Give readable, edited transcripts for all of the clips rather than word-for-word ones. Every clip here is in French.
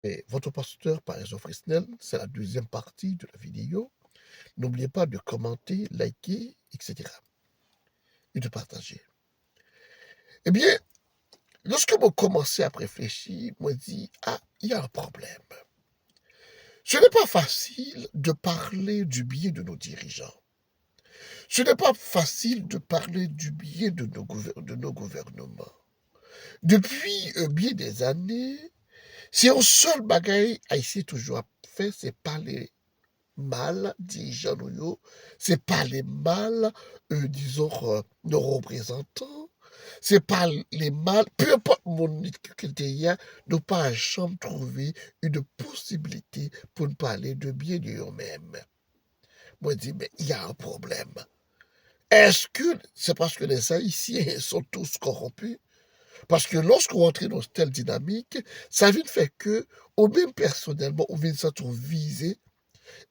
Et votre pasteur, par exemple, Fresnel, c'est la deuxième partie de la vidéo. N'oubliez pas de commenter, liker, etc. et de partager. Eh bien, lorsque vous commencez à réfléchir, moi dit, ah, il y a un problème. Ce n'est pas facile de parler du biais de nos dirigeants. Ce n'est pas facile de parler du biais de nos gouvernements. Depuis bien des années, si un seul bagaille a ici toujours fait, c'est parler mal, dirigeants nous, c'est parler mal, disons, nos représentants, c'est parler mal, peu importe mon difficulté, nous pas jamais trouver une possibilité pour nous parler de bien de eux-mêmes. Moi, je dis, mais il y a un problème. Est-ce que c'est parce que les Haïtiens sont tous corrompus? Parce que lorsqu'on entre dans telle dynamique, ça vient de faire que, ou même personnellement, on vient de se trouver visé.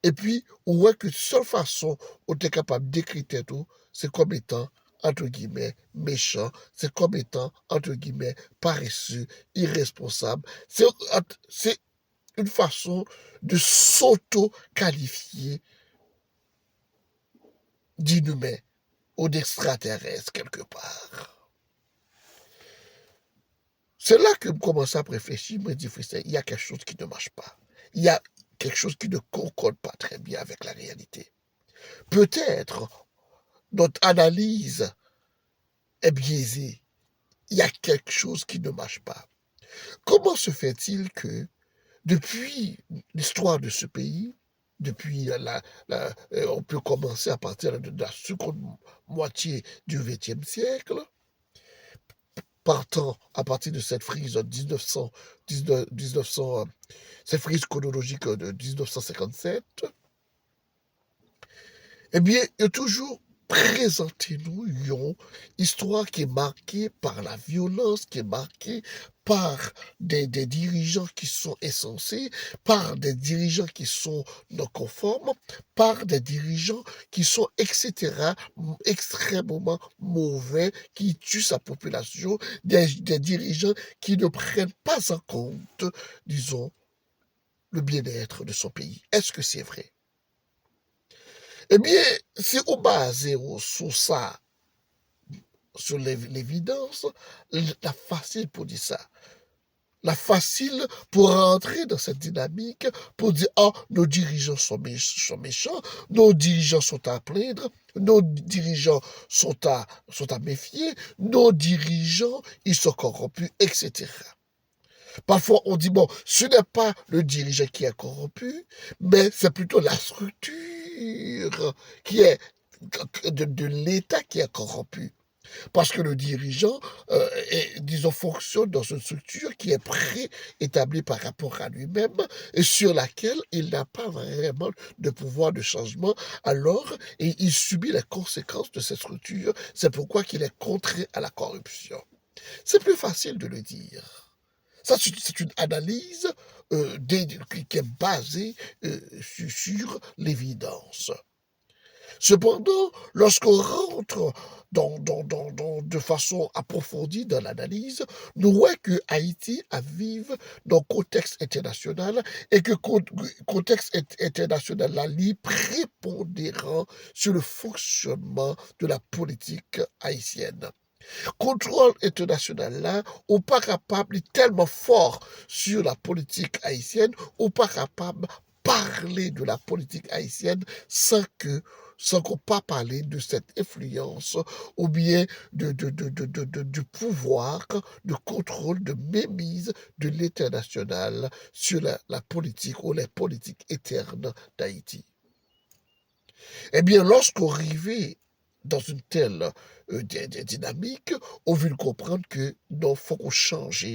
Et puis, on voit que seule façon où tu es capable d'écrire tout, c'est comme étant, entre guillemets, méchant, c'est comme étant, entre guillemets, paresseux, irresponsable. C'est une façon de s'auto-qualifier d'inhumain ou d'extraterrestre quelque part. C'est là que je commence à réfléchir, je me dis, il y a quelque chose qui ne marche pas. Il y a quelque chose qui ne concorde pas très bien avec la réalité. Peut-être notre analyse est biaisée. Il y a quelque chose qui ne marche pas. Comment se fait-il que, depuis l'histoire de ce pays, depuis on peut commencer à partir de la seconde moitié du XXe siècle, partant à partir de cette frise 1900, cette frise chronologique de 1957, eh bien, il y a toujours présenté nous une histoire qui est marquée par la violence, qui est marquée par des dirigeants qui sont insensés, par des dirigeants qui sont non conformes, par des dirigeants qui sont, etc., extrêmement mauvais, qui tuent sa population, des dirigeants qui ne prennent pas en compte, disons, le bien-être de son pays. Est-ce que c'est vrai? Eh bien, si on base sur ça, sur l'évidence, la facile pour dire ça. La facile pour rentrer dans cette dynamique, pour dire, oh, nos dirigeants sont méchants, nos dirigeants sont à plaindre, nos dirigeants sont à méfier, nos dirigeants, ils sont corrompus, etc. Parfois, on dit, bon, ce n'est pas le dirigeant qui est corrompu, mais c'est plutôt la structure qui est de l'État qui est corrompu. Parce que le dirigeant, disons, fonctionne dans une structure qui est préétablie par rapport à lui-même et sur laquelle il n'a pas vraiment de pouvoir de changement. Alors, il subit les conséquences de cette structure. C'est pourquoi il est contraint à la corruption. C'est plus facile de le dire. Ça, c'est une analyse qui est basée sur l'évidence. Cependant, lorsqu'on rentre de façon approfondie dans l'analyse, nous voyons que Haïti vive dans le contexte international et que le contexte international là, est prépondérant sur le fonctionnement de la politique haïtienne. Contrôle international là, ou pas capable, est tellement fort sur la politique haïtienne, ou pas capable parler de la politique haïtienne sans qu'on pas parler de cette influence ou bien du pouvoir de contrôle, de mémise de l'international sur la politique ou les politiques internes d'Haïti. Eh bien, lorsqu'on arrivait dans une telle dynamique, on veut comprendre que non, faut qu'on change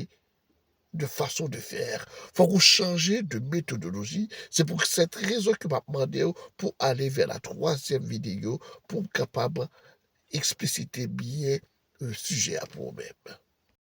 de façon de faire, faut qu'on change de méthodologie. C'est pour cette raison que m'a demandé pour aller vers la troisième vidéo pour être capable d'expliciter bien le sujet à vous-même.